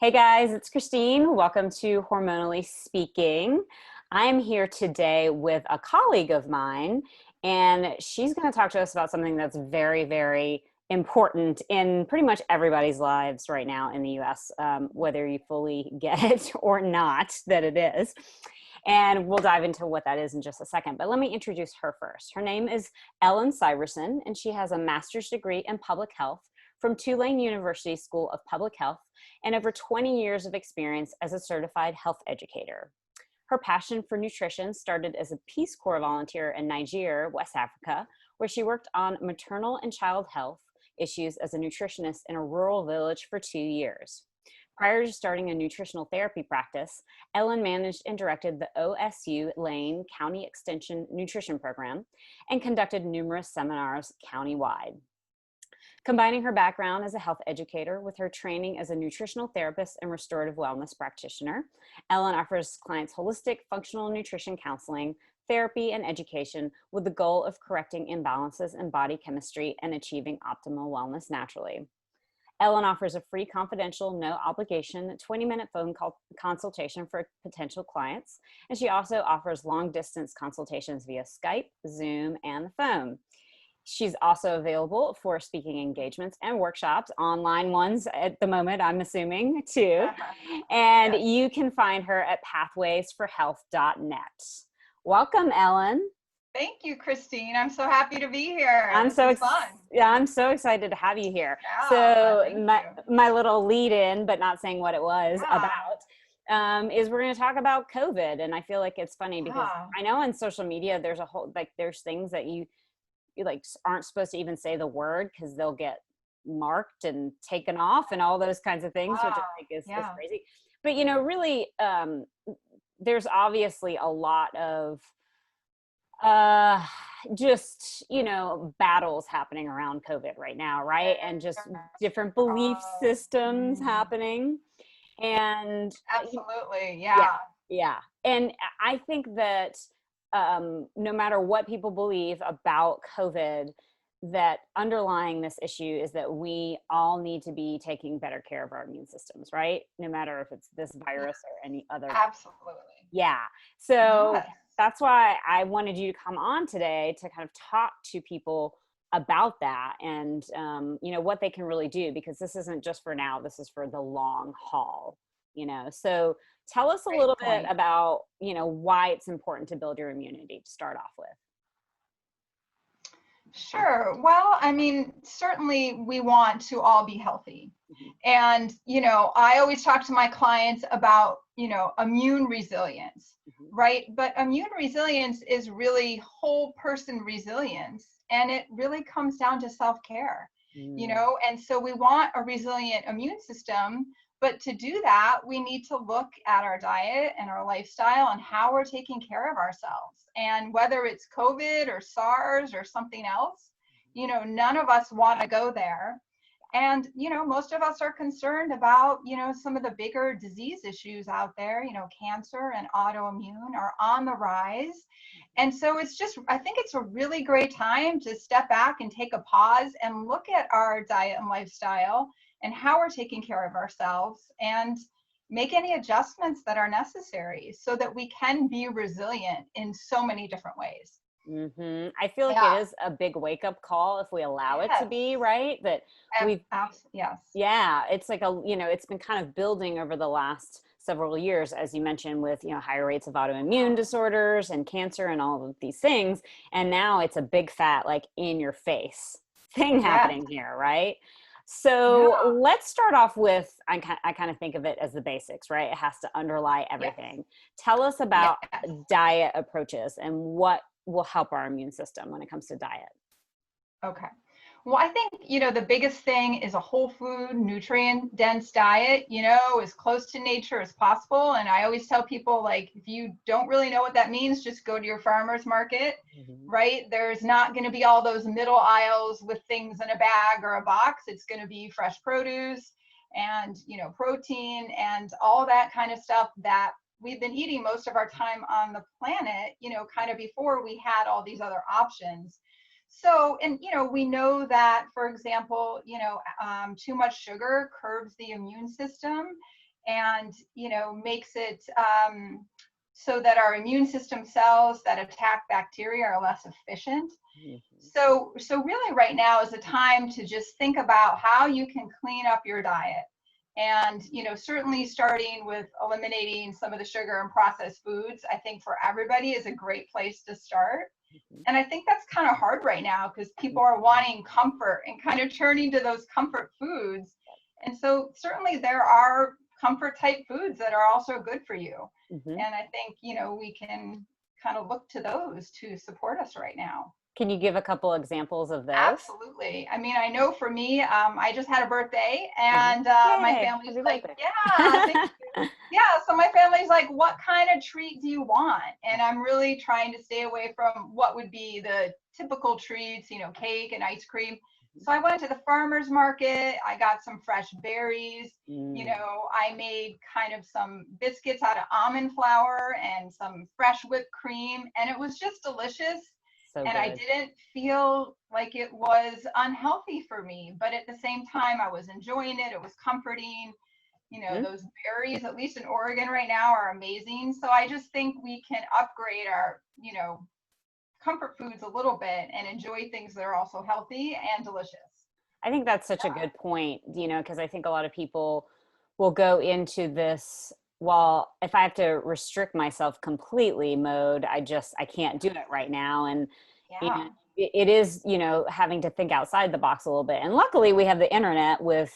Hey guys, it's Christine. Welcome to Hormonally Speaking. I'm here today with a colleague of mine, and she's going to talk to us about something that's very, very important in pretty much everybody's lives right now in the US, whether you fully get it or not, that it is. And we'll dive into what that is in just a second. But let me introduce her first. Her name is Ellen Syversen, and she has a master's degree in public health from Tulane University School of Public Health and over 20 years of experience as a certified health educator. Her passion for nutrition started as a Peace Corps volunteer in Niger, West Africa, where she worked on maternal and child health issues as a nutritionist in a rural village for 2 years. Prior to starting a nutritional therapy practice, Ellen managed and directed the OSU Lane County Extension Nutrition Program and conducted numerous seminars countywide. Combining her background as a health educator with her training as a nutritional therapist and restorative wellness practitioner, Ellen offers clients holistic functional nutrition counseling, therapy, and education with the goal of correcting imbalances in body chemistry and achieving optimal wellness naturally. Ellen offers a free, confidential, no obligation 20-minute phone call consultation for potential clients, and she also offers long distance consultations via Skype, Zoom, and the phone. She's also available for speaking engagements and workshops, online ones at the moment, I'm assuming, too. And Yes. you can find her at pathwaysforhealth.net. Welcome, Ellen. Thank you, Christine. I'm so happy to be here. I'm This is fun. yeah, I'm so excited to have you here. Yeah, So thank my you. my little lead in, but not saying what it was Yeah, about, is we're going to talk about COVID. And I feel like it's funny because yeah. I know on social media there's a whole there's things that you like aren't supposed to even say the word because they'll get marked and taken off and all those kinds of things, which I Wow. think is Yeah. crazy. But really, there's obviously a lot of uh just battles happening around COVID right now, right? And just different belief systems Mm, happening. And absolutely. yeah, Yeah. yeah. And I think that no matter what people believe about COVID, that underlying this issue is that we all need to be taking better care of our immune systems, right? No matter if it's this Yeah. virus or any other. Absolutely. Yeah. So Yes. that's why I wanted you to come on today to kind of talk to people about that and, what they can really do, because this isn't just for now, this is for the long haul. So tell us a Great little bit point. about, why it's important to build your immunity to start off with. Sure. Well, I mean, certainly we want to all be healthy. Mhm. And, I always talk to my clients about, immune resilience, Mhm. right? But immune resilience is really whole person resilience. And it really comes down to self-care, Mm. and so we want a resilient immune system. But to do that, we need to look at our diet and our lifestyle and how we're taking care of ourselves. And whether it's COVID or SARS or something else, none of us want to go there. And, most of us are concerned about, some of the bigger disease issues out there, cancer and autoimmune are on the rise. And so I think it's a really great time to step back and take a pause and look at our diet and lifestyle and how we're taking care of ourselves and make any adjustments that are necessary so that we can be resilient in so many different ways. I feel like it Yeah. is a big wake up call if we allow it to Yes. be, right? That we've Yes. Yeah, it's like it's been kind of building over the last several years, as you mentioned, with, higher rates of autoimmune disorders and cancer and all of these things. And now it's a big fat, like in your face thing Yes. happening here, right? Yeah. So let's start off with, I kind of think of it as the basics, right? It has to underlie Yes. everything. Tell us Yes. about diet approaches and what will help our immune system when it comes to diet. Okay. Well, I think, the biggest thing is a whole food, nutrient dense diet, as close to nature as possible. And I always tell people, like, if you don't really know what that means, just go to your farmer's market, Mhm. right? There's not going to be all those middle aisles with things in a bag or a box. It's going to be fresh produce and, protein and all that kind of stuff that we've been eating most of our time on the planet, kind of before we had all these other options. So, and we know that, for example, too much sugar curbs the immune system. and, makes it so that our immune system cells that attack bacteria are less efficient. Mhm. So really right now is a time to just think about how you can clean up your diet. And, certainly starting with eliminating some of the sugar and processed foods, I think for everybody is a great place to start. Mhm. And I think that's kind of hard right now because people are wanting comfort and kind of turning to those comfort foods. And so certainly there are comfort type foods that are also good for you. Mhm. And I think, we can kind of look to those to support us right now. Can you give a couple examples of those? Absolutely. I mean, I know for me, I just had a birthday, Mhm. and my Yay, family's happy like, birthday. yeah, thank you. Yeah, so my family's like, what kind of treat do you want? And I'm really trying to stay away from what would be the typical treats, cake and ice cream. So I went to the farmer's market. I got some fresh berries. Mm, I made kind of some biscuits out of almond flour and some fresh whipped cream, and it was just delicious. so And I good. didn't feel like it was unhealthy for me, but at the same time, I was enjoying it. It was comforting. Mhm. Those berries, at least in Oregon right now, are amazing. So I just think we can upgrade our, comfort foods a little bit and enjoy things that are also healthy and delicious. I think that's such a good point, because I think a lot of people will go into this, well, if I have to restrict myself completely mode, I can't do it right now. And, Yeah. it is, having to think outside the box a little bit. And luckily we have the internet with,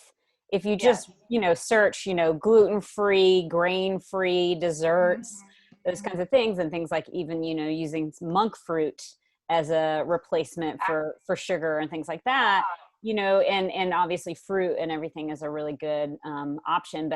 if you Yes. just, search, gluten-free, grain-free desserts, those Mm-hmm. kinds of things, and things like even, using monk fruit as a replacement for sugar and things like that, and obviously fruit and everything is a really good option,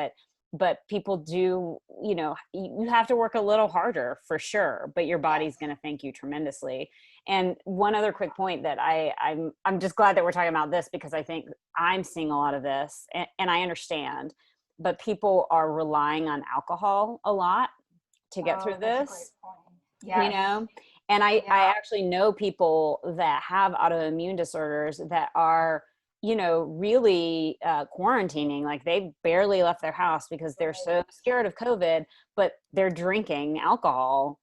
but people do, you have to work a little harder for sure, but your body's Yes. going to thank you tremendously. And one other quick point that I'm just glad that we're talking about this, because I think I'm seeing a lot of this, and I understand, but people are relying on alcohol a lot to get through Oh, that's a great this, point. you Yes. know and I Yeah. actually know people that have autoimmune disorders that are, really quarantining, like they barely left their house because they're Right. so scared of COVID, but they're drinking alcohol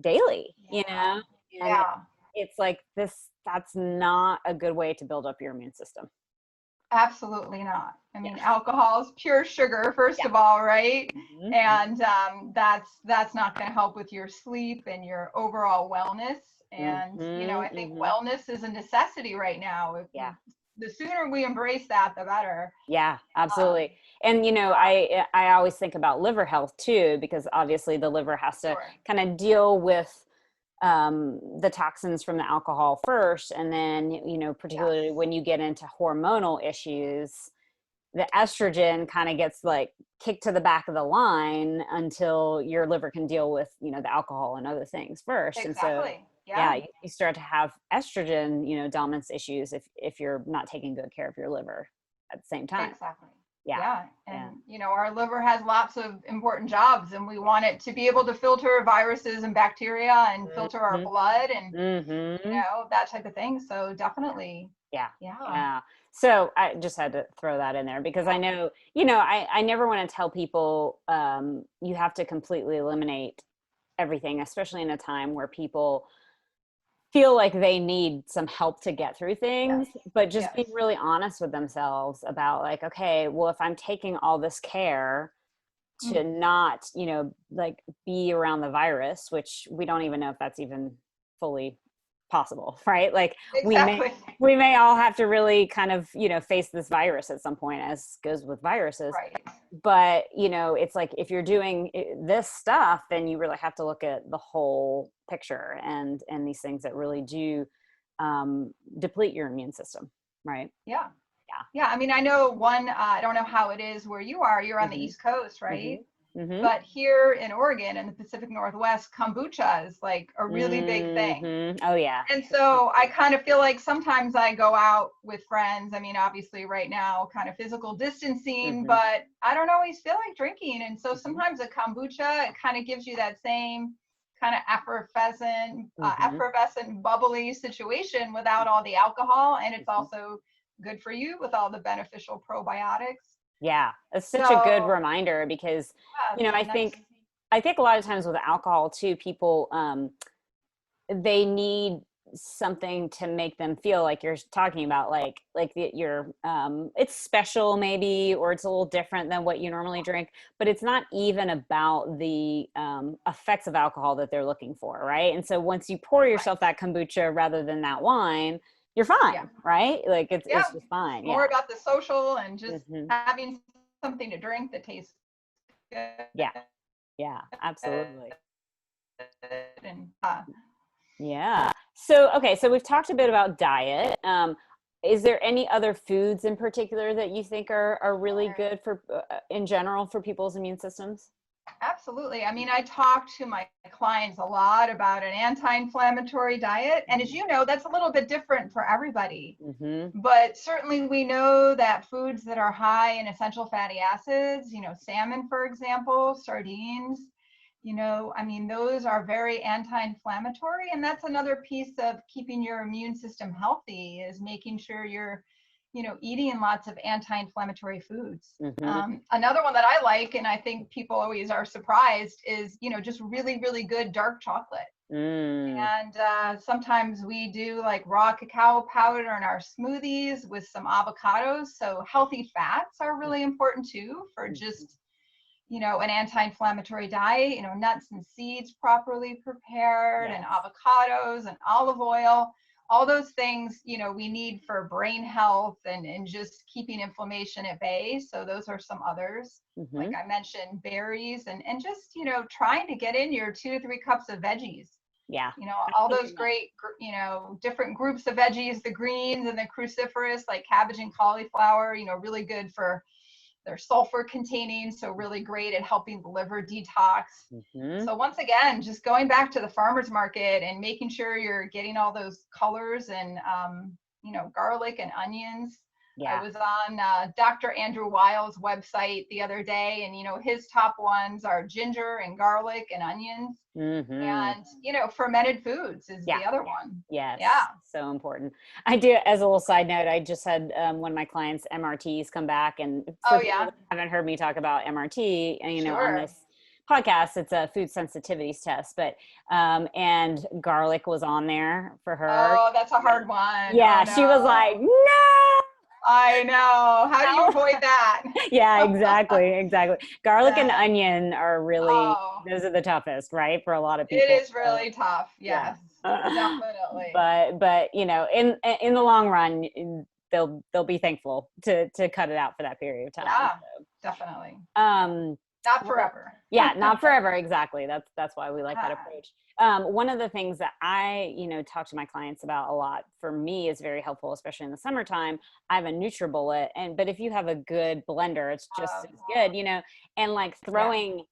daily, Yeah. and Yeah. it's like this, that's not a good way to build up your immune system. Absolutely not. I Yeah. mean, alcohol is pure sugar, first Yeah. of all, right? Hmm. And that's not going to help with your sleep and your overall wellness. Hmm. And I think Hmm. wellness is a necessity right now. Yeah. The sooner we embrace that, the better. Yeah, Um, absolutely. And I always think about liver health too, because obviously the liver has to sure. kind of deal with the toxins from the alcohol first, and then Yes. particularly when you get into hormonal issues, the estrogen kind of gets like kicked to the back of the line until your liver can deal with the alcohol and other things first. And so Exactly. yeah, Yeah. you start to have estrogen dominance issues if you're not taking good care of your liver at the same time. Exactly. Yeah. Yeah. Yeah. And, our liver has lots of important jobs, and we want it to be able to filter viruses and bacteria and filter our Mhm. blood and, Mhm. that type of thing. So definitely. Yeah. Yeah. Yeah. So I just had to throw that in there because I Yeah. know, I never want to tell people you have to completely eliminate everything, especially in a time where people feel like they need some help to get through Yes. things, but just being Yes. really honest with themselves about like, okay, well, if I'm taking all this care to Mm. not, like be around the virus, which we don't even know if that's even fully possible, right? Like we may Exactly. we may all have to really kind of, face this virus at some point, as goes with viruses. Right. But, it's like if you're doing this stuff, then you really have to look at the whole picture and these things that really do deplete your immune system, right? Yeah. Yeah. Yeah. I mean, I know I don't know how it is where you are. You're on the Hmm. East Coast, Hmm. right? Hmm. But here in Oregon and the Pacific Northwest, kombucha is like a really big thing. Hmm. Oh yeah. And so I kind of feel like sometimes I go out with friends. I mean, obviously, right now, kind of physical distancing, Hmm. but I don't always feel like drinking. And so Hmm. sometimes a kombucha, it kind of gives you that same kind of Hmm. effervescent, bubbly situation without all the alcohol. And it's Hmm. also good for you with all the beneficial probiotics. Yeah, it's such a good So reminder because, yeah, you know, it's a nice. I think a lot of times with alcohol too, people they need something to make them feel like you're talking about, you're it's special maybe, or it's a little different than what you normally drink, but it's not even about the effects of alcohol that they're looking for, right? And so once you pour Right. yourself that kombucha rather than that wine, you're Yeah. fine, right? Like Yeah. it's just fine. It's more Yeah. about the social and just Hmm. having something to drink that tastes good. Yeah. Yeah, absolutely. And Yeah. So, okay, so we've talked a bit about diet. Is there any other foods in particular that you think are really good for, in general, for people's immune systems? absolutely. I mean, I talk to my clients a lot about an anti-inflammatory diet. And as you know, that's a little bit different for everybody. Mm-hmm. But certainly we know that foods that are high in essential fatty acids, salmon, for example, sardines, I mean, those are very anti-inflammatory. And that's another piece of keeping your immune system healthy, is making sure you're, eating lots of anti-inflammatory foods. Mm-hmm. Another one that I like, and I think people always are surprised, is, just really, really good dark chocolate. Mm. And sometimes we do like raw cacao powder in our smoothies with some avocados. So healthy fats are really important too for Mhm. just, an anti-inflammatory diet, nuts and seeds properly prepared, and Yes. avocados and olive oil. All those things, we need for brain health and just keeping inflammation at bay. So those are some others. Like Mm-hmm. I mentioned, berries and just, trying to get in your 2 to 3 cups of veggies, Yeah. all those Absolutely. great, different groups of veggies, the greens and the cruciferous, like cabbage and cauliflower, really good for their sulfur containing. So really great at helping the liver detox. Mm-hmm. So once again, just going back to the farmer's market and making sure you're getting all those colors and, garlic and onions. I Yeah. was on Dr. Andrew Weil's website the other day, and, his top ones are ginger and garlic and onions. Mm-hmm. And, fermented foods is Yeah. the other one. Yeah. Yes, so important. I do, as a little side note, I just had one of my clients' MRTs come back. And for Oh, people yeah. that haven't heard me talk about MRT, on Sure. this podcast, it's a food sensitivities test, but, and garlic was on there for her. Oh, that's a hard one. Oh, Yeah, she was like, no. no, I know. How do you no. avoid that? Yeah, exactly, exactly. Garlic and Yeah. onion are really, Oh, those are the toughest, right? For a lot of it people. is So, really tough. yeah. Yes, definitely. But in the long run, they'll be thankful to cut it out for that period of time. Yeah, definitely. Yeah. Um, Not well, forever. yeah, not forever. Exactly. That's why we like that Yeah. approach. One of the things that I, talk to my clients about a lot, for me is very helpful, especially in the summertime. I have a NutriBullet, but if you have a good blender, it's just Um, as good, and like yeah. throwing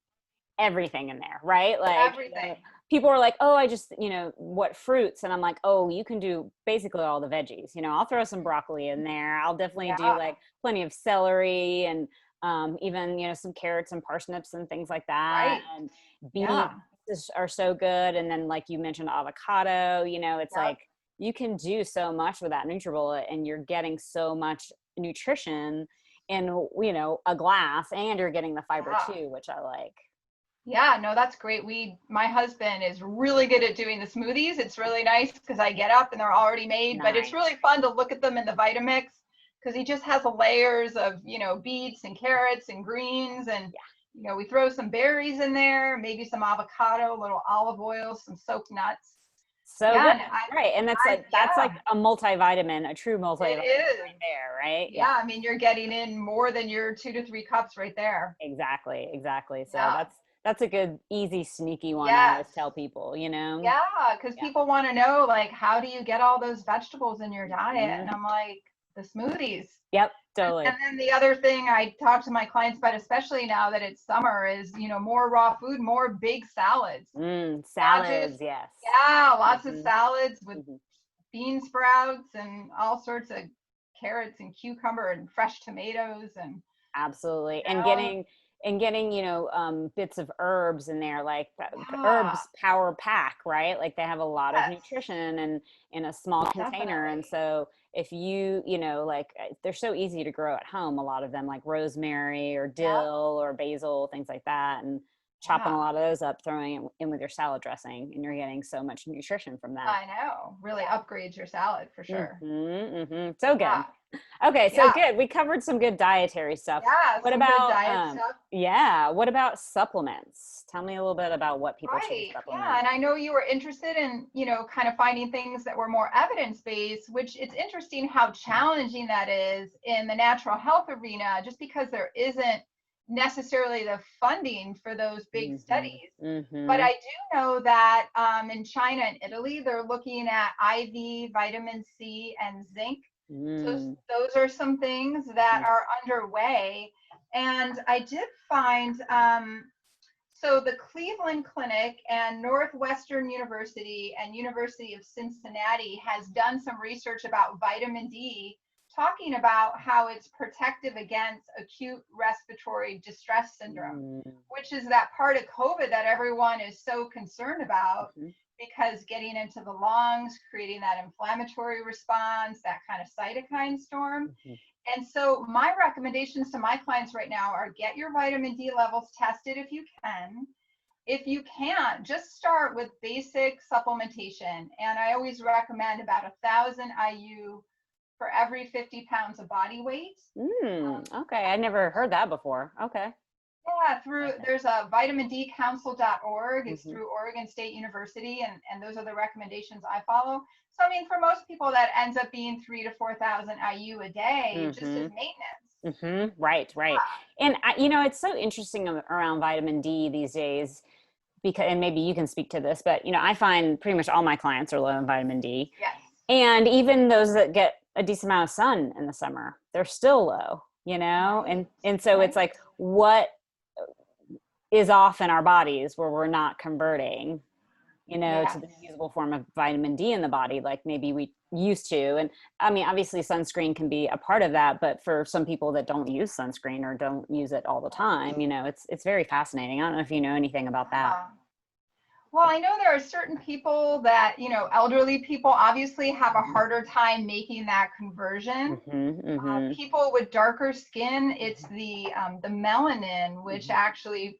everything in there, right? Everything. People are like, oh, I just, what fruits? And I'm like, oh, you can do basically all the veggies. I'll throw some broccoli in there. I'll definitely do Yeah. like plenty of celery and even, some carrots and parsnips and things like that. Right. And beans Yeah. are so good. And then, like you mentioned, avocado, it's Yep. like you can do so much with that NutriBullet, and you're getting so much nutrition in, a glass, and you're getting the fiber Yeah. too, which I like. Yeah, no, that's great. My husband is really good at doing the smoothies. It's really nice because I get up and they're already made, but it's Nice. really fun to look at them in the Vitamix because he just has layers of, beets and carrots and greens. And, we throw some berries in there, maybe some avocado, a little olive oil, some soaked nuts. So Yeah. good. And Right. And that's like yeah, a multivitamin, a true it multivitamin is. right there, right? Yeah. Yeah. I mean, you're getting in more than your 2 to 3 cups right there. Exactly. Exactly. So Yeah. that's a good, easy, sneaky one I always Yes. tell people. Yeah, because Yeah. people want to know, like, how do you get all those vegetables in your diet? And Mhm. I'm like, the smoothies. Yep, And totally. then the other thing I talk to my clients about, especially now that it's summer, is, more raw food, more big salads. Not just, Salads, yes. yeah, lots of Hmm. salads with Hmm. bean sprouts and all sorts of carrots and cucumber and fresh tomatoes and, Absolutely. you And know, and getting, bits of herbs in there, like the Yeah, herbs power pack, right? Like they have a lot of yes, nutrition and in a small container. And definitely. so if like they're so easy to grow at home, a lot of them, like rosemary or Yep, dill or basil, things like that. And chopping a yeah. lot of those up, throwing it in with your salad dressing, and you're getting so much nutrition from that. I know. Really upgrades your salad for sure. So good. Yeah, Okay, so yeah, good. We covered some good dietary stuff. yeah. What Some good about diet stuff. yeah, what about supplements? Tell me a little bit about what people should Right. Yeah. supplement. And I know you were interested in, kind of finding things that were more evidence-based, which it's interesting how challenging that is in the natural health arena, just because there isn't necessarily the funding for those big Mhm. studies. But Mhm. I do know that in China and Italy, they're looking at IV, vitamin C, and zinc. So Mm. those are some things that Mhm. are underway. And I did find, so the Cleveland Clinic and Northwestern University and University of Cincinnati has done some research about vitamin D, talking about how it's protective against acute respiratory distress syndrome, Mm. which is that part of COVID that everyone is so concerned about, Mhm. because getting into the lungs, creating that inflammatory response, that kind of cytokine storm. Mhm. And so my recommendations to my clients right now are get your vitamin D levels tested if you can. If you can't, just start with basic supplementation. And I always recommend about 1,000 IU for every 50 pounds of body weight. Okay, I never heard that before. Okay. Yeah, Okay. there's a vitamindcouncil.org. It's Mhm. through Oregon State University, and those are the recommendations I follow. So I mean, for most people, that ends up being 3 to 4,000 IU a day, just as Mhm. maintenance. Right, right. And it's so interesting around vitamin D these days because, and maybe you can speak to this, but I find pretty much all my clients are low in vitamin D, Yes. and even those that get a decent amount of sun in the summer, they're still low. Right. And so it's Right. like, what is off in our bodies where we're not converting, to Yes. the usable form of vitamin D in the body, like maybe we used to. And I mean, obviously sunscreen can be a part of that, but for some people that don't use sunscreen or don't use it all the Right. time, it's very fascinating. I don't know if you know anything about that. Yeah. Well, I know there are certain people that, elderly people obviously have a Mhm. harder time making that conversion. Mhm. Mhm. People with darker skin, it's the melanin, which Mhm. actually,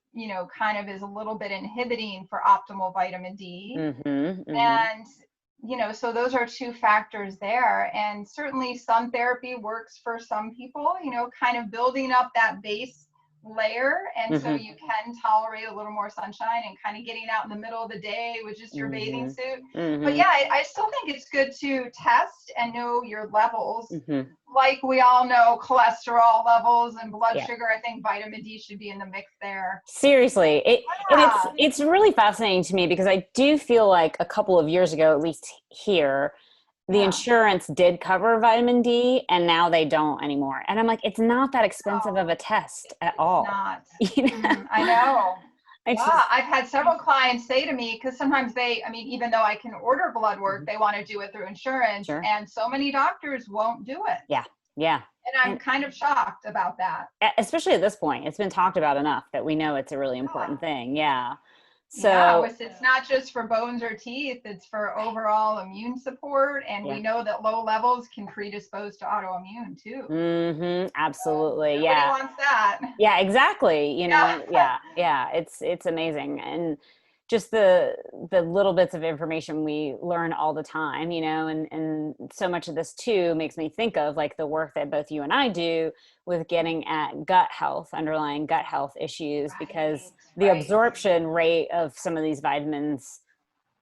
kind of is a little bit inhibiting for optimal vitamin D. Mhm. Mhm. And, so those are two factors there. And certainly sun therapy works for some people, kind of building up that base layer. And so Mhm. you can tolerate a little more sunshine and kind of getting out in the middle of the day with just your bathing Mhm. suit. But Mhm. yeah, I still think it's good to test and know your levels. Mhm. Like we all know cholesterol levels and blood Yeah. sugar, I think vitamin D should be in the mix there. Seriously, and Yeah, it's really fascinating to me because I do feel like a couple of years ago, at least here, the yeah. insurance did cover vitamin D, and now they don't anymore. And I'm like, it's not that expensive of Oh, a test at it's all. not. You know, I know. it's Yeah, just I've had several clients say to me, because sometimes I mean, even though I can order blood work, Mhm. they want to do it through insurance, Sure, and so many doctors won't do it. yeah, yeah, And I'm and kind of shocked about that. especially at this point, it's been talked about enough that we know it's a really Yeah. important thing. Yeah, Yeah, so it's not just for bones or teeth, it's for overall immune support. And yeah. we know that low levels can predispose to autoimmune too. Absolutely, Nobody yeah. wants that. Yeah, exactly. Yeah. Yeah, it's amazing. And just the little bits of information we learn all the time, and so much of this too makes me think of like the work that both you and I do with getting at gut health, underlying gut health issues, because Right, the right. absorption rate of some of these vitamins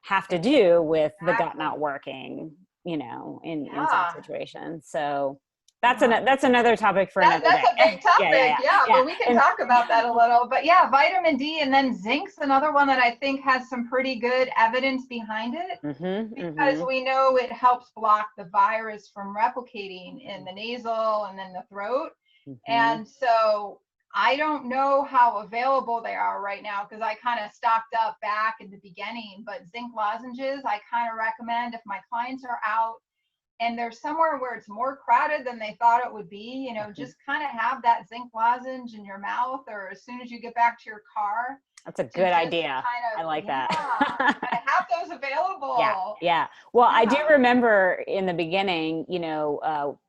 have to do with the gut Exactly. not working, in some Yeah. situations. So Yeah. that's another topic for That, another that's day. a big Yeah, yeah, topic. yeah, Yeah, yeah. but we can And talk about that a little. But yeah, vitamin D and then zinc's another one that I think has some pretty good evidence behind it, mm-hmm, because mm-hmm, we know it helps block the virus from replicating in the nasal and then the throat. mm-hmm. And so I don't know how available they are right now, because I kind of stocked up back in the beginning, but zinc lozenges I kind of recommend if my clients are out and they're somewhere where it's more crowded than they thought it would be, just kind of have that zinc lozenge in your mouth, or as soon as you get back to your car, That's a to good just idea. I like that. kind of have those available. Yeah. Well, I do Yeah. remember in the beginning,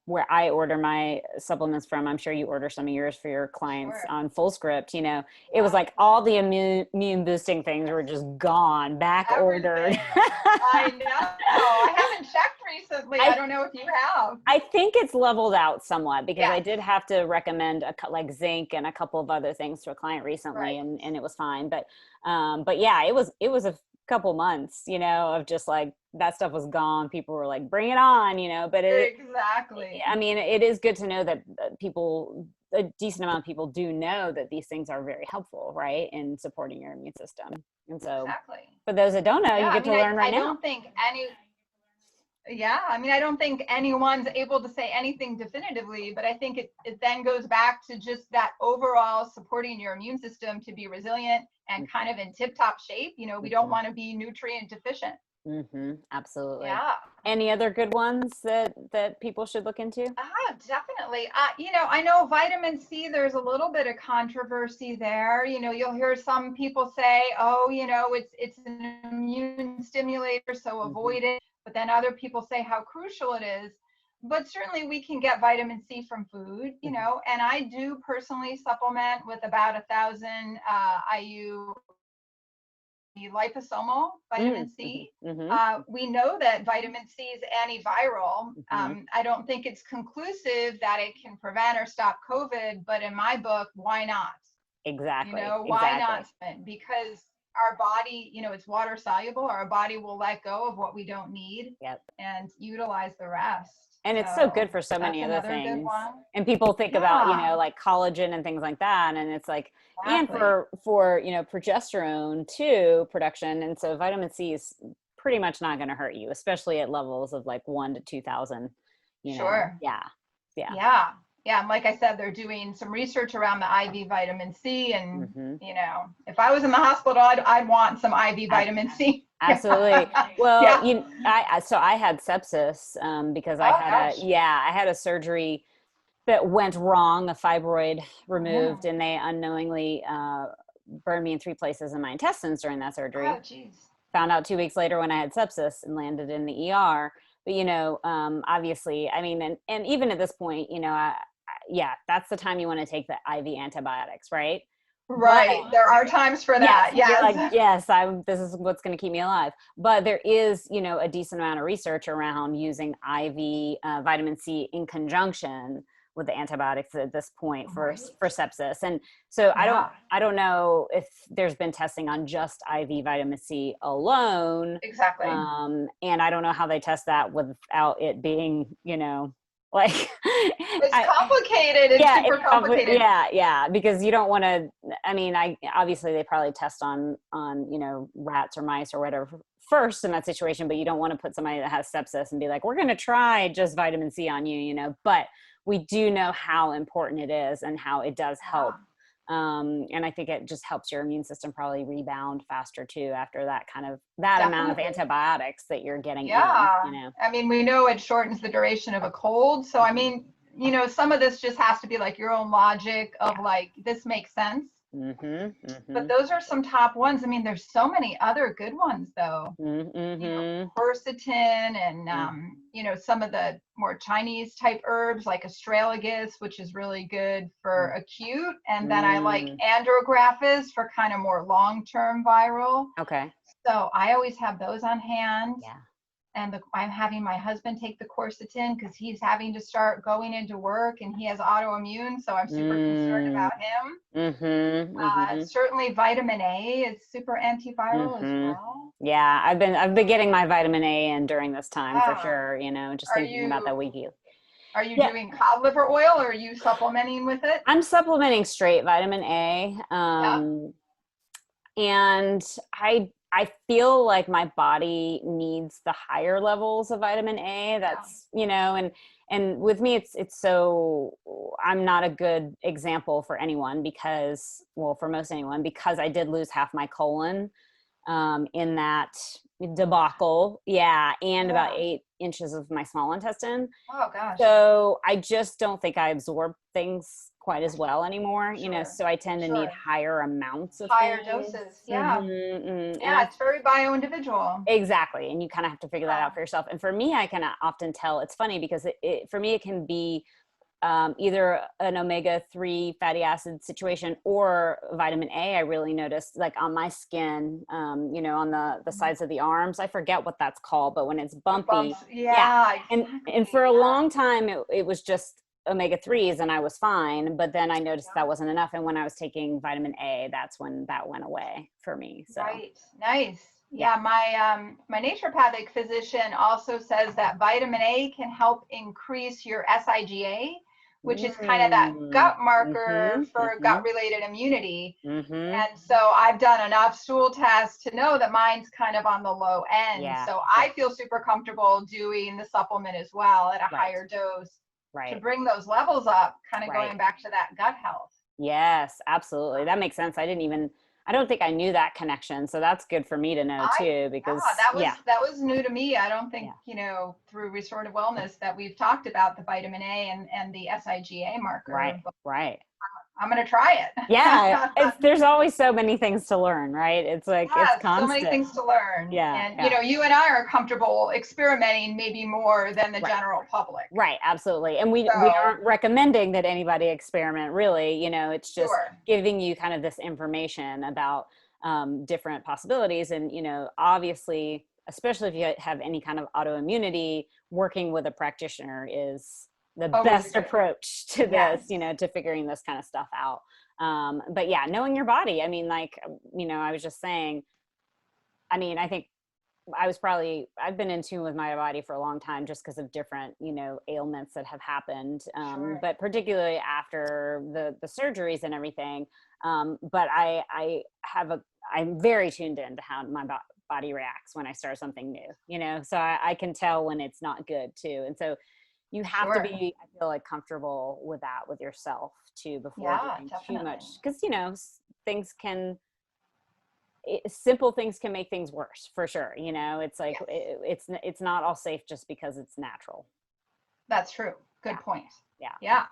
where I order my supplements from, I'm sure you order some of yours for your clients Sure. on FullScript, it was Yeah. like all the immune boosting things were just gone, back ordered. Everything. I know. I haven't checked recently. I don't know if you have. I think it's leveled out somewhat, because I Yes. did have to recommend like zinc and a couple of other things to a client recently, Right. and it was fine. But yeah, it was a couple months, of just like that stuff was gone. People were like, bring it on, but Exactly. I mean, it is good to know that a decent amount of people do know that these things are very helpful, right, in supporting your immune system. And so Exactly. for those that don't know, Yeah. you I get mean, to learn right I now. don't think I don't think anyone's able to say anything definitively, but I think it then goes back to just that overall supporting your immune system to be resilient and kind of in tip-top shape. We don't want to be nutrient deficient. Absolutely. Yeah. Any other good ones that people should look into? Definitely. I know vitamin C, there's a little bit of controversy there. You'll hear some people say, oh, it's an immune stimulator, so avoid it. But then other people say how crucial it is. But certainly we can get vitamin C from food, and I do personally supplement with about 1,000 IU liposomal vitamin C. We know that vitamin C is antiviral. I don't think it's conclusive that it can prevent or stop COVID, but in my book, why not? Exactly. Why not? Because our body, it's water soluble. Our body will let go of what we don't need and utilize the rest. And it's so good for so many other another things. Good one. And people think about, like collagen and things like that. And it's like, and for progesterone too, production. And so vitamin C is pretty much not going to hurt you, especially at levels of like 1 to 2,000, Sure. Yeah. And like I said, they're doing some research around the IV vitamin C, and if I was in the hospital, I'd want some IV vitamin C. Absolutely. Well, so I had sepsis because I had a surgery that went wrong, a fibroid removed, and they unknowingly burned me in 3 places in my intestines during that surgery. Oh, geez. Found out 2 weeks later when I had sepsis and landed in the ER. But obviously, I mean, and even at this point, that's the time you want to take the IV antibiotics, right? Right. There are times for that. Yes. You're like, yes, this is what's going to keep me alive. But there is, a decent amount of research around using IV vitamin C in conjunction with the antibiotics at this point for sepsis. And so I don't know if there's been testing on just IV vitamin C alone. Exactly. And I don't know how they test that without it being, like it's complicated. It's super complicated. Yeah, because you don't want to. I mean, obviously they probably test on rats or mice or whatever first in that situation, but you don't want to put somebody that has sepsis and be like, we're going to try just vitamin C on you, But we do know how important it is and how it does help. And I think it just helps your immune system probably rebound faster too after that amount of antibiotics that you're getting. I mean, we know it shortens the duration of a cold. So I mean, some of this just has to be like your own logic of like, this makes sense. But those are some top ones. I mean, there's so many other good ones though. Quercetin and some of the more Chinese type herbs like astragalus, which is really good for acute, and then I like andrographis for kind of more long-term viral. Okay. So I always have those on hand. Yeah. And I'm having my husband take the quercetin because he's having to start going into work and he has autoimmune. So I'm super concerned about him. Certainly vitamin A is super antiviral as well. Yeah, I've been getting my vitamin A in during this time for sure, just thinking about that weekly. Are you doing cod liver oil or are you supplementing with it? I'm supplementing straight vitamin A. And I feel like my body needs the higher levels of vitamin A. That's, and with me, it's so, I'm not a good example for anyone for most anyone, because I did lose half my colon in that debacle. Yeah. And about Yeah. 8 inches of my small intestine. Oh gosh. So I just don't think I absorb things quite as well anymore, Sure. so I tend to need Sure. higher amounts of Higher things. doses. Yeah. And Yeah. It's very bio-individual. exactly. And you kind of have to figure that Yeah. out for yourself. And for me, I can often tell, it's funny because for me, it can be either an omega-3 fatty acid situation or vitamin A. I really noticed like on my skin, on the Mhm. sides of the arms. I forget what that's called, but when it's The bumps. bumpy, yeah. Yeah, And exactly. for a Yeah. long time, it was just omega-3s and I was fine. But then I noticed that Yeah. wasn't enough. And when I was taking vitamin A, that's when that went away for me. So Right. Nice. yeah. Yeah, my naturopathic physician also says that vitamin A can help increase your SIGA, which is kind of that Mm. gut marker Mm-hmm. for Mm-hmm. gut related immunity. Mm-hmm. And so I've done enough stool tests to know that mine's kind of on the low end. Yeah. So Yeah. I feel super comfortable doing the supplement as well at a Right. higher dose to Right. bring those levels up, kind of Right. going back to that gut health. Yes, absolutely. That makes sense. I don't think I knew that connection. So that's good for me to know I too, Yeah, because that yeah, was new to me. I don't think, yeah, through restorative wellness that we've talked about the vitamin A and the SIGA right, marker, but right. I'm going to try Yeah, it. there's always so many things to learn, right? It's like, it's Yes, so many constant. things to learn. Yeah, And, yeah, you and I are comfortable experimenting maybe more than the right. general public. Right, absolutely. And we So, aren't recommending that anybody experiment really, it's just sure. giving you kind of this information about different possibilities. And, obviously, especially if you have any kind of autoimmunity, working with a practitioner is the Always best good. approach to Yes. this, to figuring this kind of stuff out. But yeah, knowing your body. I mean, like, I was just saying, I think I've been in tune with my body for a long time just because of different, ailments that have happened. Sure. But particularly after the surgeries and everything. But I'm very tuned in to how my body reacts when I start something new, so I can tell when it's not good too. And so you have to Sure. be, I feel like, comfortable with that with yourself too before Yeah, doing too definitely. much. Because, things simple things can make things worse for sure. It's like Yes, it's not all safe just because it's natural. that's true. Yeah, Good point. yeah. Yeah.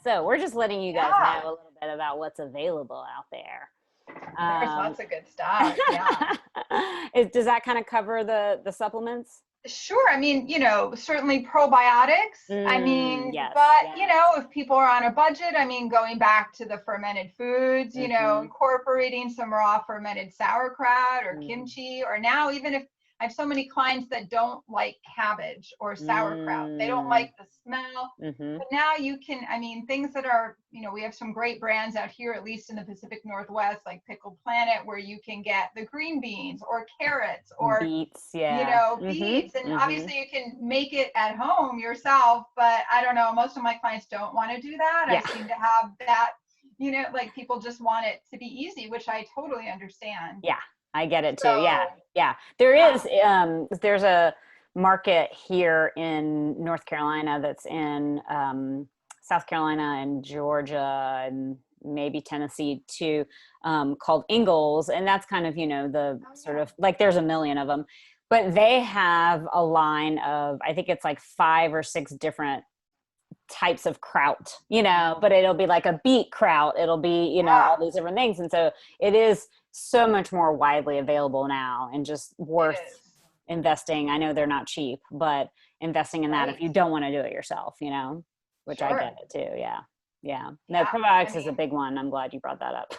So we're just letting you guys know Yeah. a little bit about what's available out there. There's um lots of good stuff. Yeah. does that kind of cover the supplements? Sure. I mean, certainly probiotics. I mean, Yes, but, yes. if people are on a budget, I mean, going back to the fermented foods, Mm-hmm. incorporating some raw fermented sauerkraut or Mm-hmm. kimchi, or now even if I have so many clients that don't like cabbage or sauerkraut, they don't like the smell. Mm-hmm. But now you can, I mean, things that are, we have some great brands out here, at least in the Pacific Northwest, like Pickled Planet, where you can get the green beans or carrots or Beets, yeah. Mm-hmm. beets. And Mm-hmm. obviously you can make it at home yourself, but I don't know, most of my clients don't want to do that. I Yeah. seem to have that, like people just want it to be easy, which I totally understand. Yeah, I get it too. Yeah, So, yeah. yeah. There's a market here in North Carolina that's in South Carolina and Georgia and maybe Tennessee too, called Ingalls, and that's kind of the Oh, sort yeah. of like there's a million of them, but they have a line of, I think it's like 5 or 6 different types of kraut, but it'll be like a beet kraut. It'll be, Yeah, all these different things. And so it is so much more widely available now and just it worth is. investing. I know they're not cheap, but investing in that if Right. you don't want to do it yourself, which I Sure. get it too. Yeah. Yeah. No, Yeah. I probiotics is a mean, big one. I'm glad you brought that up.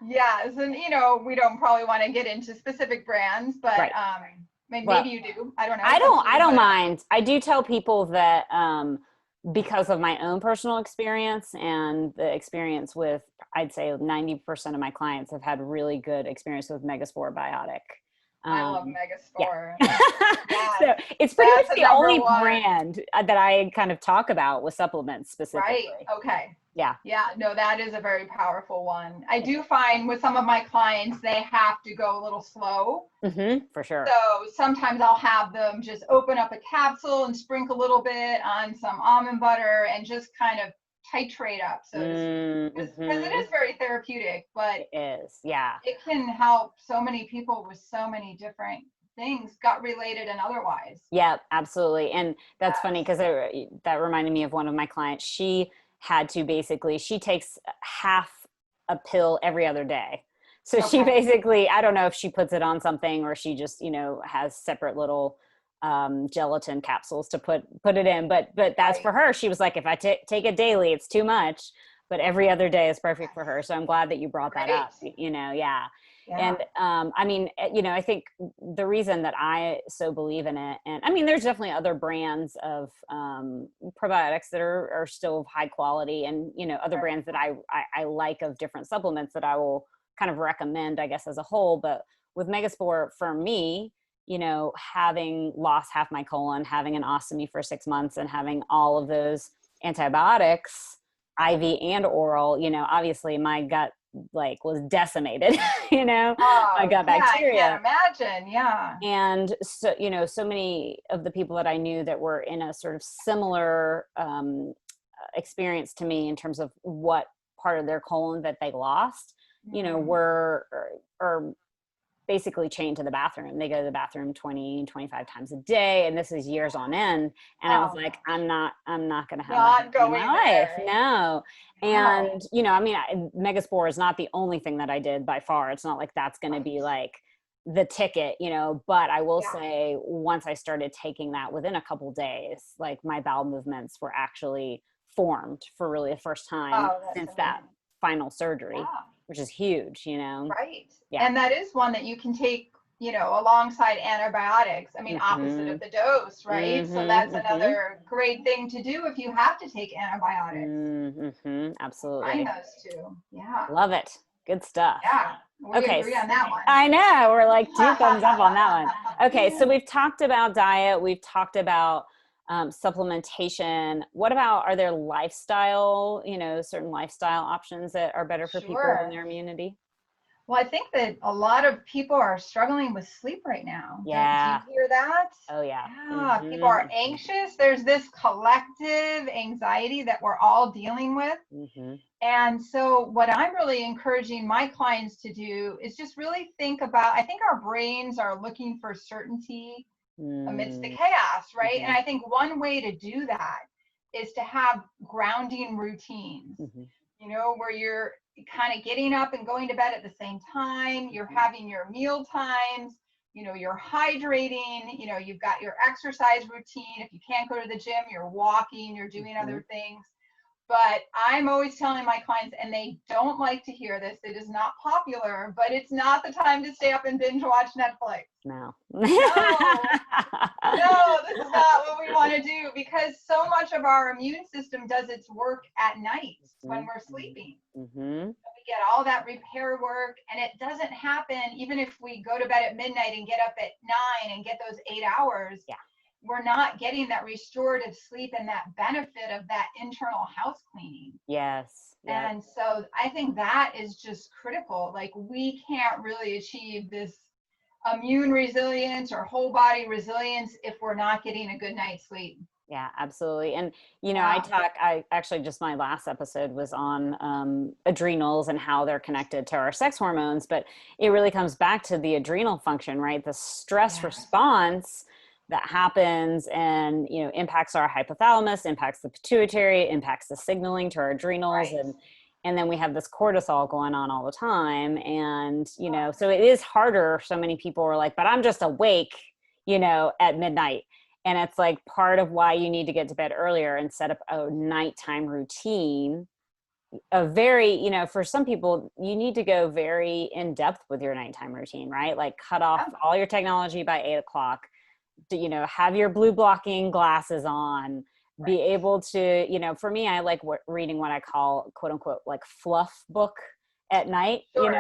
yes. And, we don't probably want to get into specific brands, but Right. Well, maybe you do. I don't know. I It's up don't to I you, don't but mind. I do tell people that because of my own personal experience and the experience with, I'd say 90% of my clients have had really good experience with Megaspore Biotic. I love Yeah. Megaspore. So Yes. it's pretty much That's a the number only one. brand that I kind of talk about with supplements Right. specifically. Okay. Yeah. Yeah. No, that is a very powerful one. I do find with some of my clients, they have to go a little slow. For sure. So sometimes I'll have them just open up a capsule and sprinkle a little bit on some almond butter and just kind of titrate up, so to speak. Because it Mm-hmm. is very therapeutic, but It is. Yeah. it can help so many people with so many different things, gut related and otherwise. Yeah, absolutely. And that's funny Yes. because that reminded me of one of my clients. She had to basically, she takes half a pill every other day. So she Okay. basically, I don't know if she puts it on something or she just, has separate little gelatin capsules to put it in. But that's Right. for her. She was like, if I take it daily, it's too much. But every other day is perfect for her. So I'm glad that you brought that Great. up. Yeah. And Yeah. I mean, I think the reason that I so believe in it, and I mean, there's definitely other brands of probiotics that are still of high quality, and other Right. brands that I like of different supplements that I will kind of recommend, I guess, as a whole. But with Megaspore, for me, having lost half my colon, having an ostomy for 6 months, and having all of those antibiotics, IV and oral, obviously my gut was decimated, I Oh, got yeah, I can't bacteria. imagine. Yeah. And so, so many of the people that I knew that were in a sort of similar experience to me in terms of what part of their colon that they lost, Mm. were or basically chained to the bathroom. They go to the bathroom 20, 25 times a day. And this is years on end. And I was Oh, like, I'm not going to have that not happen in my going life. there. No. Wow. And, I mean, Megaspore is not the only thing that I did by far. It's not like that's going to Right. be like the ticket, but I will Yeah. say once I started taking that within a couple days, like my bowel movements were actually formed for really the first time Oh, that's since that amazing. final surgery, Yeah. which is huge. Right. Yeah. And that is one that you can take, alongside antibiotics. I mean, opposite Mm-hmm. of the dose, right? So that's Mm-hmm. another great thing to do if you have to take antibiotics. Mm-hmm. Combine Absolutely. those two. Yeah. Love it. Good stuff. Yeah. We Okay. agree on that one. I know. We're like 2 thumbs up on that one. Okay. So we've talked about diet. We've talked about supplementation. What about, are there lifestyle, certain lifestyle options that are better for people and Sure. their immunity? Well, I think that a lot of people are struggling with sleep right now. Do you Yeah. hear that? Oh, yeah. Yeah, people are Mm-hmm. anxious. There's this collective anxiety that we're all dealing with. Mm-hmm. And so, what I'm really encouraging my clients to do is just really think about, I think our brains are looking for certainty amidst the Mm-hmm. chaos, right? And Mm-hmm. I think one way to do that is to have grounding routines, Mm-hmm. where you're kind of getting up and going to bed at the same time, you're having your meal times, you're hydrating, you've got your exercise routine. If you can't go to the gym, you're walking, you're doing Mm-hmm. other things. But I'm always telling my clients, and they don't like to hear this, it is not popular, but it's not the time to stay up and binge watch Netflix. No. No, no, this is not what we want to do, because so much of our immune system does its work at night when we're sleeping. Mm-hmm. We get all that repair work, and it doesn't happen even if we go to bed at midnight and get up at 9 and get those 8 hours. Yeah. We're not getting that restorative sleep and that benefit of that internal house cleaning. Yes. Yep. And so I think that is just critical. Like, we can't really achieve this immune resilience or whole body resilience if we're not getting a good night's sleep. Yeah, absolutely. And, Yeah. I actually just, my last episode was on adrenals and how they're connected to our sex hormones, but it really comes back to the adrenal function, right? The stress Yes. response that happens and, impacts our hypothalamus, impacts the pituitary, impacts the signaling to our adrenals. Right. And then we have this cortisol going on all the time. And, so it is harder. So many people are like, but I'm just awake, at midnight. And it's like part of why you need to get to bed earlier and set up a nighttime routine. A very, for some people, you need to go very in depth with your nighttime routine, right? Like cut off Yeah. all your technology by 8 o'clock. Have your blue blocking glasses on. Right. Be able to, for me, I like reading what I call quote unquote like fluff book at night. Sure.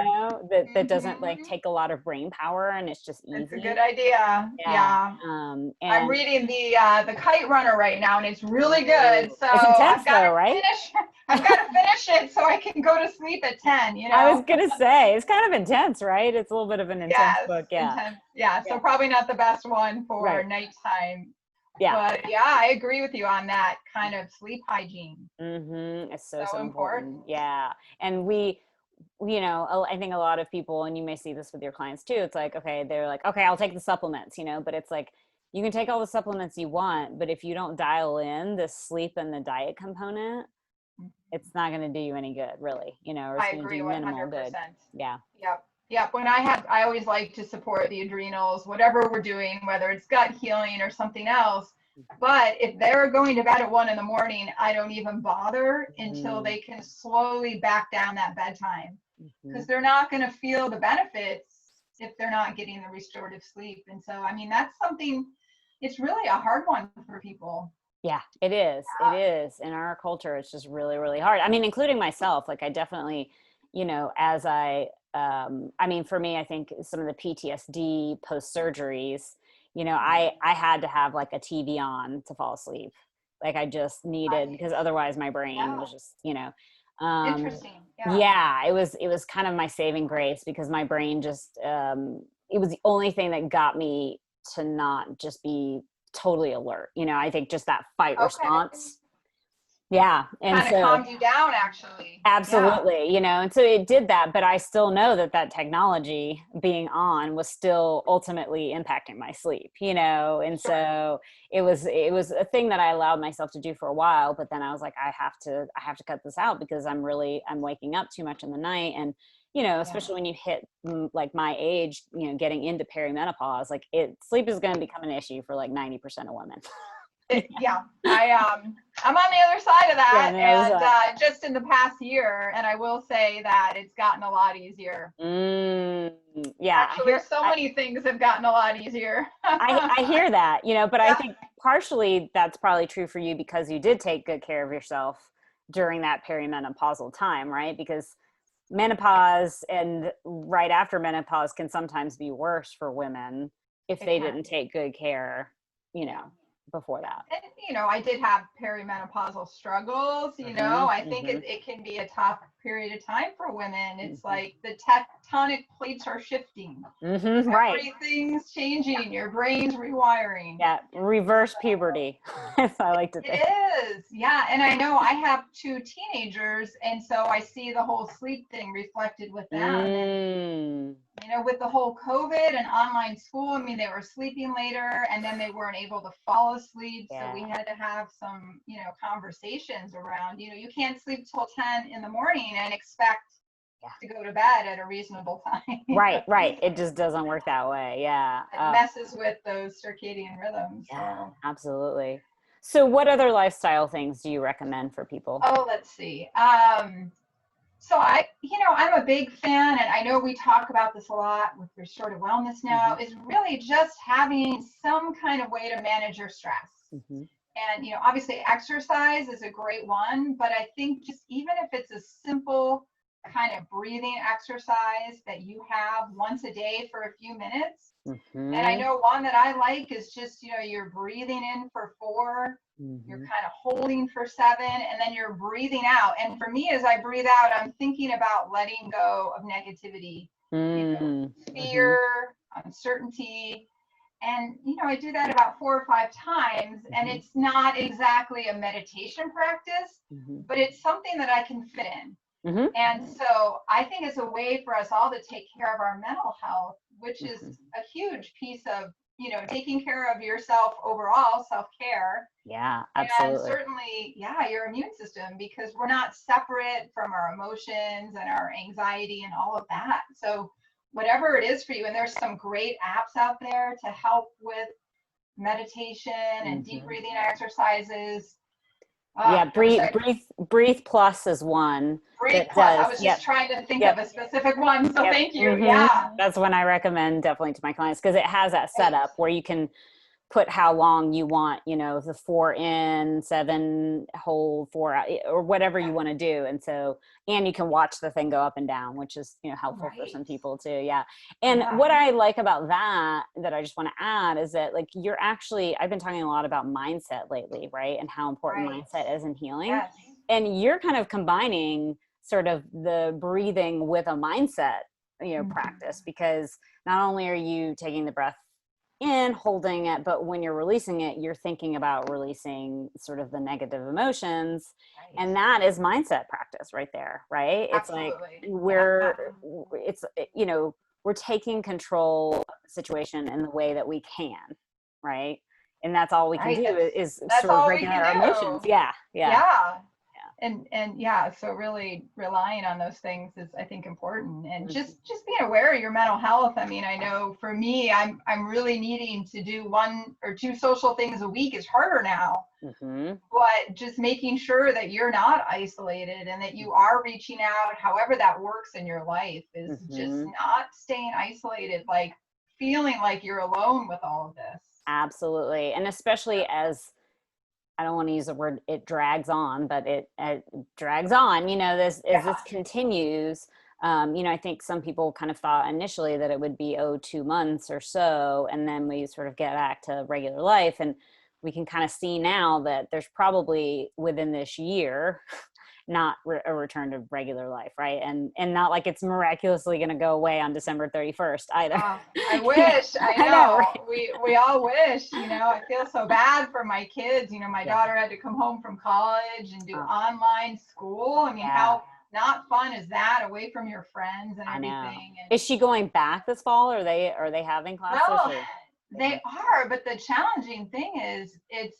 That doesn't like Mm-hmm. take a lot of brain power and it's just It's a easy. good idea. Yeah. Yeah. I'm And reading the Kite Runner right now, and it's really good. So it's intense I've got though, to right? finish. I've got to finish it so I can go to sleep at 10. I was gonna say it's kind of intense, right? It's a little bit of an intense Yes, book. Yeah. intense. Yeah. Yeah. So probably not the best one for Right. nighttime. Yeah. But yeah, I agree with you on that kind of sleep hygiene. Mm-hmm. It's so So important. important. Yeah. And we I think a lot of people, and you may see this with your clients too, it's like, okay, they're like, okay, I'll take the supplements, but it's like, you can take all the supplements you want, but if you don't dial in the sleep and the diet component, it's not going to do you any good, really, or it's I going to agree do minimal good. 100%. Yeah. Yep. Yep. I always like to support the adrenals, whatever we're doing, whether it's gut healing or something else. But if they're going to bed at 1 a.m, I don't even bother until they can slowly back down that bedtime, because they're not going to feel the benefits if they're not getting the restorative sleep. And so, I mean, that's something, it's really a hard one for people. Yeah, it is. It is. In our culture, it's just really, really hard. I mean, including myself, like I definitely, as I mean, for me, I think some of the PTSD post surgeries, I had to have like a TV on to fall asleep. Like I just needed, because otherwise my brain was just, Interesting. yeah, it was kind of my saving grace, because my brain just, it was the only thing that got me to not just be totally alert. I think just that fight response. Yeah. And kind of calmed you down, actually. absolutely, and so it did that, but I still know that technology being on was still ultimately impacting my sleep, and so it was a thing that I allowed myself to do for a while, but then I was like, I have to cut this out, because I'm waking up too much in the night. And especially when you hit like my age, getting into perimenopause, like sleep is going to become an issue for like 90% of women. Yeah, I'm on the other side of that, and just in the past year, and I will say that it's gotten a lot easier. Yeah, actually, so many things have gotten a lot easier. I hear that, but I think partially that's probably true for you, because you did take good care of yourself during that perimenopausal time, right? Because menopause and right after menopause can sometimes be worse for women if they didn't take good care, before that. And I did have perimenopausal struggles. I think it can be a tough period of time for women. It's like the tectonic plates are shifting. Right. Everything's changing. Your brain's rewiring. Yeah, reverse puberty. I like to think. It is. Yeah. And I know I have 2 teenagers, and so I see the whole sleep thing reflected with them. And, with the whole COVID and online school, I mean, they were sleeping later, and then they weren't able to fall asleep. So we had to have some, conversations around, you can't sleep till 10 in the morning and expect to go to bed at a reasonable time. Right. It just doesn't work that way. Yeah. It messes with those circadian rhythms. Yeah, absolutely. So what other lifestyle things do you recommend for people? Oh, let's see. So I'm a big fan, and I know we talk about this a lot with restorative wellness now, is really just having some kind of way to manage your stress. And, obviously exercise is a great one, but I think just even if it's a simple kind of breathing exercise that you have once a day for a few minutes. And I know one that I like is just, you're breathing in for 4, you're kind of holding for 7, and then you're breathing out. And for me, as I breathe out, I'm thinking about letting go of negativity, fear, uncertainty. And, I do that about 4 or 5 times, and it's not exactly a meditation practice, but it's something that I can fit in. And so I think it's a way for us all to take care of our mental health, which is a huge piece of, taking care of yourself overall, self-care. Yeah, absolutely. And certainly, your immune system, because we're not separate from our emotions and our anxiety and all of that. So whatever it is for you, and there's some great apps out there to help with meditation and deep breathing exercises. Breathe Plus is one. Breathe Plus. I was just trying to think of a specific one, so thank you. Yeah. That's one I recommend definitely to my clients, because it has that setup where you can put how long you want, the 4 in, 7 hold, 4 out, or whatever you want to do. And so, and you can watch the thing go up and down, which is, helpful for some people too. Yeah. And what I like about that I just want to add is that, like, I've been talking a lot about mindset lately, right? And how important mindset is in healing. Yes. And you're kind of combining sort of the breathing with a mindset, practice, because not only are you taking the breath in, holding it, but when you're releasing it, you're thinking about releasing sort of the negative emotions. Right. And that is mindset practice right there, right? It's like Absolutely. Yeah. it's, you know, we're taking control of the situation in the way that we can, right? And that's all we can Right. do is That's sort of all we regulate can our emotions. do. Yeah, yeah, Yeah. yeah. And yeah, so really relying on those things is, I think, important. And Mhm. just being aware of your mental health. I mean, I know for me, I'm really needing to do 1 or 2 social things a week is harder now. Mhm. But just making sure that you're not isolated and that you are reaching out, however that works in your life, is just Mhm. not staying isolated, like feeling like you're alone with all of this. Absolutely. And especially as, I don't want to use the word it drags on, but it drags on, you know, this as Yeah. this continues. You know, I think some people kind of thought initially that it would be, 2 months or so, and then we sort of get back to regular life. And we can kind of see now that there's probably within this year not a return to regular life, right? And not like it's miraculously going to go away on December 31st either. I You know, wish. I I know, know. right? We all wish. I feel so bad for my kids. My Yeah. daughter had to come home from college and do Oh, online school. I mean, yeah. how not fun is that, away from your friends and I know. everything? And Is she going back this fall? Or are they having classes well, or? they are, but the challenging thing is it's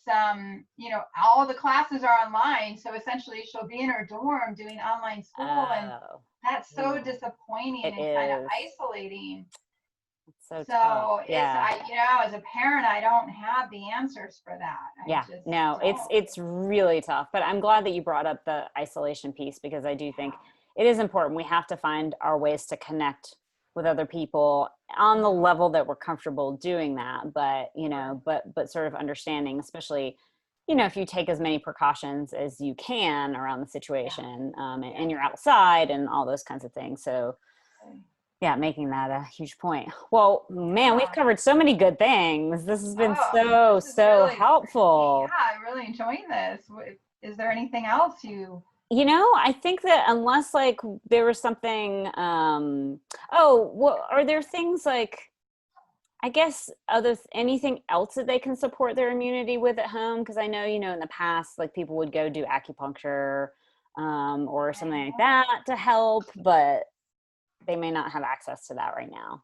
all the classes are online, so essentially she'll be in her dorm doing online school, and Oh, that's so mm, disappointing it and kind of is. isolating. It's so tough. So it's Yeah. as a parent, I don't have the answers for that. I Yeah. just No, it's don't. it's really tough. But I'm glad that you brought up the isolation piece, because I do think it is important. We have to find our ways to connect with other people on the level that we're comfortable doing that. But, Sure. but sort of understanding, especially, if you take as many precautions as you can around the Yeah. situation, Yeah. and you're outside and all those kinds of things. So yeah, making that a huge point. Well, man, we've Yeah. covered so many good things. This has been Oh, so, this is so really great. helpful. Yeah, I'm really enjoying this. Is there anything else you? I think that unless like there was something, oh, well, are there things like, I guess, anything else that they can support their immunity with at home? Because I know, in the past, like people would go do acupuncture, or I something like know. that to help, but they may not have access to that right now.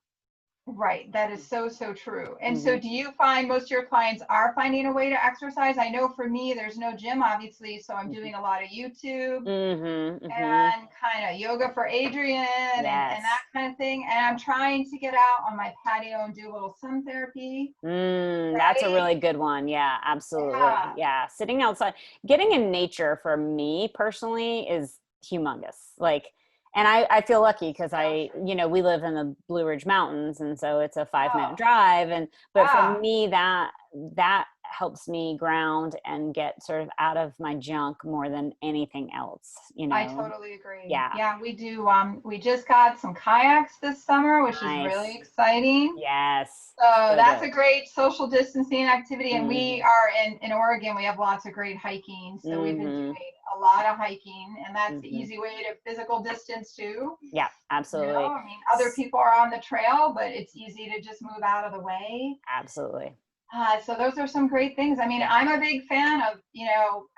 Right. That is so, so true. And so Mm-hmm. do you find most of your clients are finding a way to exercise? I know for me, there's no gym, obviously, so I'm Mm-hmm. doing a lot of YouTube Mm-hmm. Mm-hmm. and kind of yoga for Adrian and that Yes. kind of thing. And I'm trying to get out on my patio and do a little sun therapy, That's a right? really good one. Yeah, absolutely. Yeah. Yeah. Sitting outside, getting in nature for me personally is humongous. Like, and I feel lucky because So true. we live in the Blue Ridge Mountains, and so it's a 5 minute Oh, drive. But for yeah. me, that helps me ground and get sort of out of my junk more than anything else. I totally agree. Yeah. Yeah, we do. We just got some kayaks this summer, which is really Nice. exciting. Yes. So So that's good. a great social distancing activity. And we Mm-hmm. are in Oregon, we have lots of great hiking. So we've been Mm-hmm. doing a lot of hiking, and that's the Mm-hmm. easy way to physical distance too. Yeah, absolutely. I mean, other people are on the trail, but it's easy to just move out of the way. Absolutely. So those are some great things. I mean, Yeah. I'm a big fan of,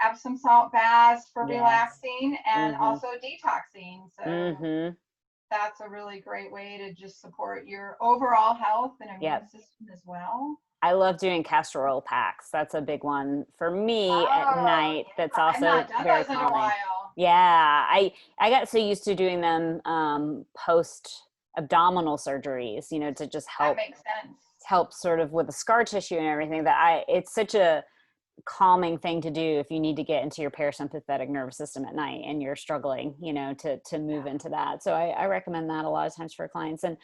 Epsom salt baths for Yes. relaxing and Mhm. also detoxing. So Mhm. that's a really great way to just support your overall health and immune Yep. system as well. I love doing castor oil packs. That's a big one for me at Oh, night. That's yeah. I've not also done very those in a calming. while. Yeah, I got so used to doing them post abdominal surgeries, to just That help makes sense. sort of with the scar tissue and everything, that it's such a calming thing to do if you need to get into your parasympathetic nervous system at night and you're struggling, to move Yeah. into that. So I recommend that a lot of times for clients. And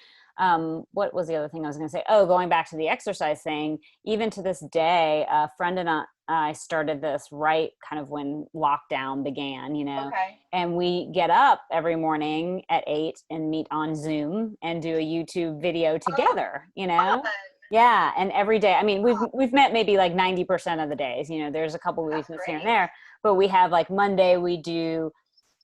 what was the other thing I was going to say? Oh, going back to the exercise thing, even to this day, a friend and I started this right kind of when lockdown began, Okay. and we get up every morning at 8 and meet on Zoom and do a YouTube video Oh, together. fun. Yeah, and every day. I mean, we've met maybe like 90% of the days. There's a couple we've That's missed here and great. there, but we have like Monday we do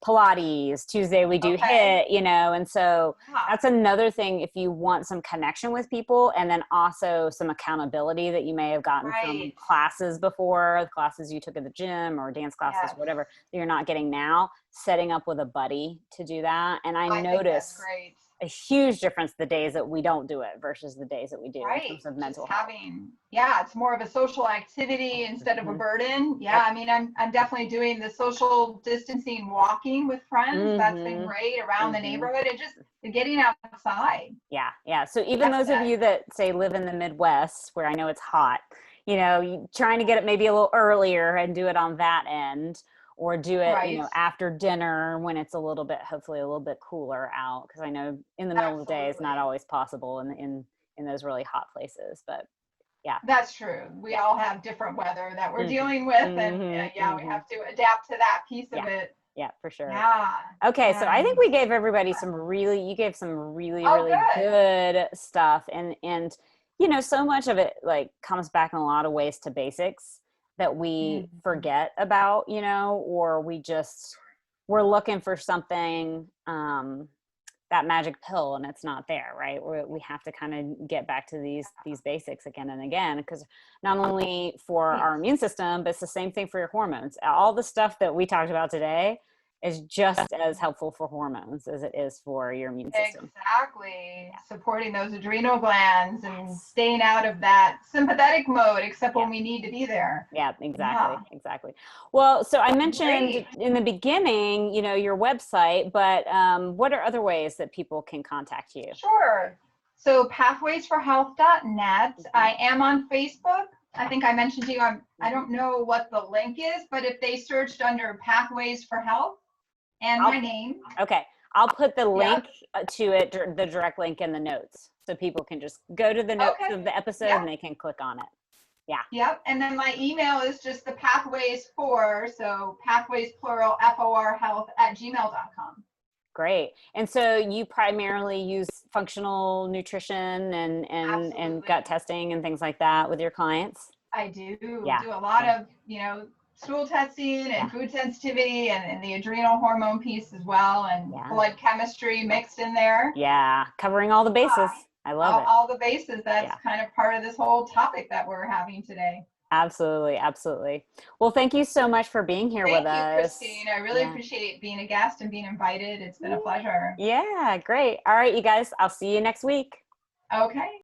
Pilates. Tuesday we do Okay. HIIT, you know, and so Yeah. that's another thing if you want some connection with people, and then also some accountability that you may have gotten from Right. classes before, the classes you took at the gym or dance classes, Yes. whatever, that you're not getting now, setting up with a buddy to do that. And I I think that's notice great. a huge difference the days that we don't do it versus the days that we do in Right. terms of Just mental health. having, yeah, it's more of a social activity instead of a Mhm. burden. Yeah, Yep. I mean, I'm definitely doing the social distancing walking with friends. That's been Mhm. great around the Mhm. neighborhood and just getting outside. Yeah, yeah. So even That those of that you that say live in the Midwest, where I know it's hot, you know, trying to get it maybe a little earlier and do it on that end, or do it, you right. know, after dinner when it's a little bit, hopefully a little bit cooler out, because I know in the middle of the day it's not Absolutely. always possible in those really hot places. But yeah, That's true. We yeah. all have different weather that we're Mhm. dealing with, and Mhm. yeah, we Mhm. have to adapt to that piece of Yeah. it. Yeah, for sure. Yeah. Okay, so I think And we gave everybody you gave some really, oh, really good. good stuff. And, you know, so much of it like comes back in a lot of ways to basics that we Mhm. forget about, you know, or we're looking for something, that magic pill and it's not there, right? We have to kind of get back to these basics again and again, because not only for Right. our immune system, but it's the same thing for your hormones. All the stuff that we talked about today is just as helpful for hormones as it is for your immune system. Exactly. Yeah. Supporting those adrenal glands and Yes. staying out of that sympathetic mode, except Yeah. when we need to be there. Yeah, Yeah. exactly. Exactly. Well, so I mentioned Great. in the beginning, you know, your website, but what are other ways that people can contact you? Sure. So pathwaysforhealth.net. Mhm. I am on Facebook. I think I mentioned to you, I Mhm. don't know what the link is, but if they searched under Pathways for Health and my I'll name, Okay, I'll put the yep. link to it, the direct link in the notes, so people can just go to the notes Okay. of the episode Yep. and they can click on it. Yeah, Yep. And then my email is just the pathways for, so pathways plural, FOR health at gmail.com. great. And so you primarily use functional nutrition and gut Absolutely. testing and things like that with your clients? I do Yeah, do a lot yeah, of, stool testing yeah, and food sensitivity and the adrenal hormone piece as well, and yeah, blood chemistry mixed in there. yeah. Covering all the bases. I love it. All the bases. That's Yeah. kind of part of this whole topic that we're having today. Absolutely, absolutely. Well, thank you so much for being here with Thank you, us. Christine. I really Yeah. appreciate being a guest and being invited. It's been a pleasure. Yeah, great. All right, you guys, I'll see you next week. Okay.